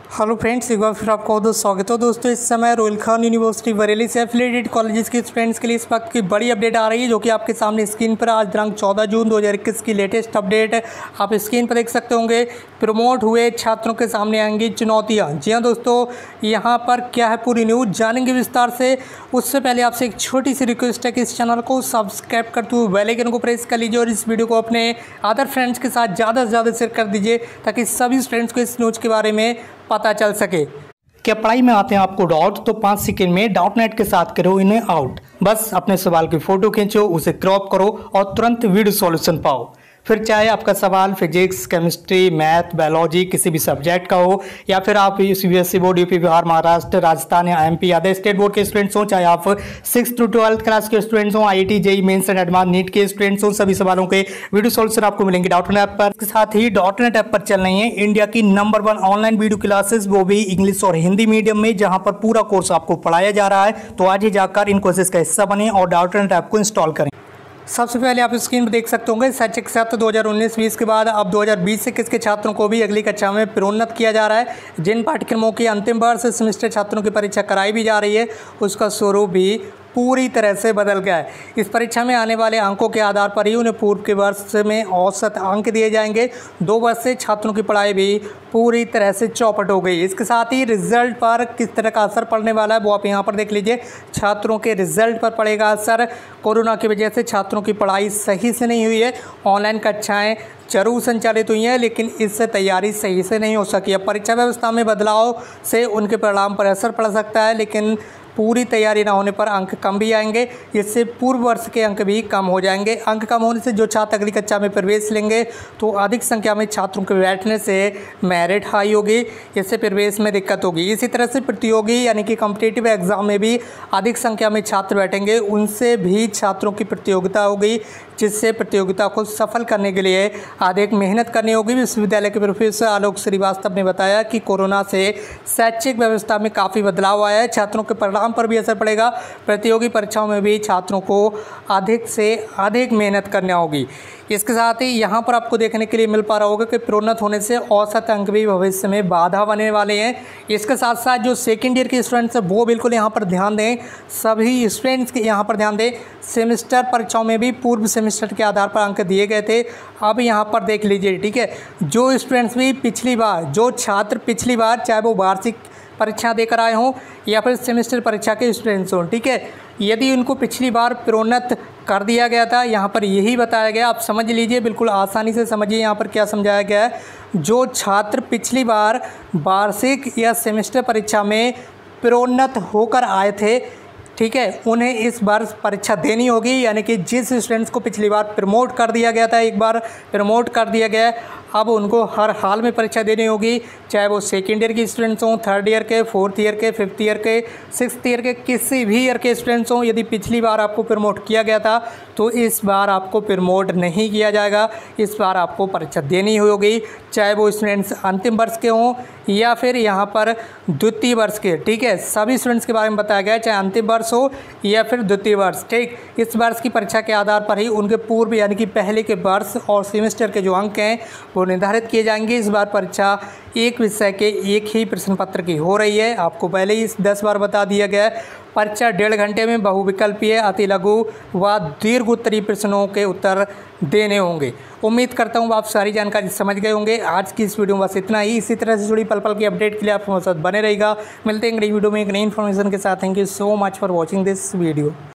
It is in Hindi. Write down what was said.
हेलो फ्रेंड्स, एक बार फिर आपको दोस्त स्वागत हो दोस्तों। इस समय रोहिल खान यूनिवर्सिटी बरेली से एफिलिएटेड कॉलेजेस के स्टूडेंट्स के लिए इस वक्त की बड़ी अपडेट आ रही है, जो कि आपके सामने स्क्रीन पर आज दिनांक 14 जून 2021 की लेटेस्ट अपडेट आप स्क्रीन पर देख सकते होंगे। प्रमोट हुए छात्रों के सामने आएंगी चुनौतियाँ। जी हाँ दोस्तों, यहाँ पर क्या है पूरी न्यूज़ जानेंगे विस्तार से। उससे पहले आपसे एक छोटी सी रिक्वेस्ट है कि इस चैनल को सब्सक्राइब करते हुए बेल आइकन को प्रेस कर लीजिए और इस वीडियो को अपने अदर फ्रेंड्स के साथ ज़्यादा से ज़्यादा शेयर कर दीजिए, ताकि सभी फ्रेंड्स को इस न्यूज़ के बारे में पता चल सके। क्या पढ़ाई में आते हैं आपको डाउट, तो 5 सेकंड में डाउटनेट के साथ करो इन्हें आउट। बस अपने सवाल की फोटो खींचो, उसे क्रॉप करो और तुरंत वीडियो सॉल्यूशन पाओ। फिर चाहे आपका सवाल फिजिक्स, केमिस्ट्री, मैथ, बायोलॉजी किसी भी सब्जेक्ट का हो, या फिर आप UPSC board, UP, Bihar, Maharashtra, Rajasthan या एमपी अदर स्टेट बोर्ड के स्टूडेंट्स हो, चाहे आप 6th to 12th क्लास के स्टूडेंट्स हो, IIT, JEE Mains and advance NEET के स्टूडेंट्स हो, सभी सवालों के वीडियो सॉल्यूशन आपको मिलेंगे डॉटनेट ऐप पर। इसके साथ ही डॉटनेट ऐप पर चल रही है इंडिया की नंबर 1 ऑनलाइन वीडियो क्लासेस, वो भी इंग्लिश और हिंदी मीडियम में, जहां पर पूरा कोर्स आपको पढ़ाया जा रहा है। तो आज ही जाकर इन कोर्सेज का हिस्सा बने और डॉटनेट ऐप को इंस्टॉल करें। सबसे पहले आप स्क्रीन पर देख सकते होंगे शैक्षिक सत्र 2019-20 के बाद अब 2020-21 के छात्रों को भी अगली कक्षा में प्रोन्नत किया जा रहा है। जिन पाठ्यक्रमों की अंतिम वर्ष सेमेस्टर छात्रों की परीक्षा कराई भी जा रही है, उसका स्वरूप भी पूरी तरह से बदल गया है। इस परीक्षा में आने वाले अंकों के आधार पर ही उन्हें पूर्व के वर्ष में औसत अंक दिए जाएंगे। 2 वर्ष से छात्रों की पढ़ाई भी पूरी तरह से चौपट हो गई। इसके साथ ही रिजल्ट पर किस तरह का असर पड़ने वाला है वो आप यहाँ पर देख लीजिए। छात्रों के रिजल्ट पर पड़ेगा असर। कोरोना की वजह से छात्रों की पढ़ाई सही से नहीं हुई है। ऑनलाइन कक्षाएँ जरूर संचालित हुई हैं, लेकिन इससे तैयारी सही से नहीं हो सकी है। परीक्षा व्यवस्था में बदलाव से उनके परिणाम पर असर पड़ सकता है, लेकिन पूरी तैयारी ना होने पर अंक कम भी आएंगे। इससे पूर्व वर्ष के अंक भी कम हो जाएंगे। अंक कम होने से जो छात्र अगली कक्षा में प्रवेश लेंगे, तो अधिक संख्या में छात्रों के बैठने से मेरिट हाई होगी। इससे प्रवेश में दिक्कत होगी। इसी तरह से प्रतियोगी यानी कि कॉम्पिटिटिव एग्जाम में भी अधिक संख्या में छात्र बैठेंगे, उनसे भी छात्रों की प्रतियोगिता होगी, जिससे प्रतियोगिता को सफल करने के लिए अधिक मेहनत करनी होगी। विश्वविद्यालय के प्रोफेसर आलोक श्रीवास्तव ने बताया कि कोरोना से शैक्षिक व्यवस्था में काफ़ी बदलाव आया है। छात्रों के परिणाम पर भी असर पड़ेगा। प्रतियोगी परीक्षाओं में भी छात्रों को अधिक से अधिक मेहनत करनी होगी। इसके साथ ही यहाँ पर आपको देखने के लिए मिल पा रहा होगा कि प्रोन्नत होने से औसत अंक भी भविष्य में बाधा बनने वाले हैं। इसके साथ साथ जो सेकेंड ईयर के स्टूडेंट्स हैं वो बिल्कुल यहाँ पर ध्यान दें। सभी स्टूडेंट्स के यहाँ पर ध्यान दें। सेमेस्टर परीक्षाओं में भी पूर्व सेमेस्टर के आधार पर अंक दिए गए थे। अब यहाँ पर देख लीजिए, ठीक है। जो स्टूडेंट्स भी पिछली बार, जो छात्र पिछली बार चाहे वो वार्षिक परीक्षा देकर आए हों या फिर सेमेस्टर परीक्षा के स्टूडेंट्स हों, ठीक है, यदि उनको पिछली बार प्रोन्नत कर दिया गया था, यहाँ पर यही बताया गया। आप समझ लीजिए, बिल्कुल आसानी से समझिए यहाँ पर क्या समझाया गया है। जो छात्र पिछली बार वार्षिक या सेमेस्टर परीक्षा में प्रोन्नत होकर आए थे, ठीक है, उन्हें इस बार परीक्षा देनी होगी। यानी कि जिस स्टूडेंट्स को पिछली बार प्रमोट कर दिया गया था, एक बार प्रमोट कर दिया गया, अब उनको हर हाल में परीक्षा देनी होगी। चाहे वो सेकेंड ईयर के स्टूडेंट्स हों, 3rd ईयर के, 4th ईयर के, 5th ईयर के, 6th ईयर के, किसी भी ईयर के स्टूडेंट्स हों। यदि पिछली बार आपको प्रमोट किया गया था, तो इस बार आपको प्रमोट नहीं किया जाएगा। इस बार आपको परीक्षा देनी होगी, चाहे वो स्टूडेंट्स अंतिम वर्ष के हों या फिर यहाँ पर द्वितीय वर्ष के, ठीक है। सभी स्टूडेंट्स के बारे में बताया गया है, चाहे अंतिम वर्ष हो या फिर द्वितीय वर्ष, ठीक। इस वर्ष की परीक्षा के आधार पर ही उनके पूर्व यानी कि पहले के वर्ष और सेमेस्टर के जो अंक हैं वो निर्धारित किए जाएंगे। इस बार परीक्षा एक विषय के एक ही प्रश्न पत्र की हो रही है। आपको पहले ही 10 बार बता दिया गया है। परीक्षा 1.5 घंटे में बहुविकल्पीय, अति लघु व दीर्घ उत्तरीय प्रश्नों के उत्तर देने होंगे। उम्मीद करता हूँ आप सारी जानकारी समझ गए होंगे। आज की इस वीडियो में बस इतना ही। इसी तरह से जुड़ी पल पल की अपडेट के लिए आप हमारे साथ बने रहेगा। मिलते हैं नई वीडियो में एक नई इन्फॉर्मेशन के साथ। Thank you so much for watching this video.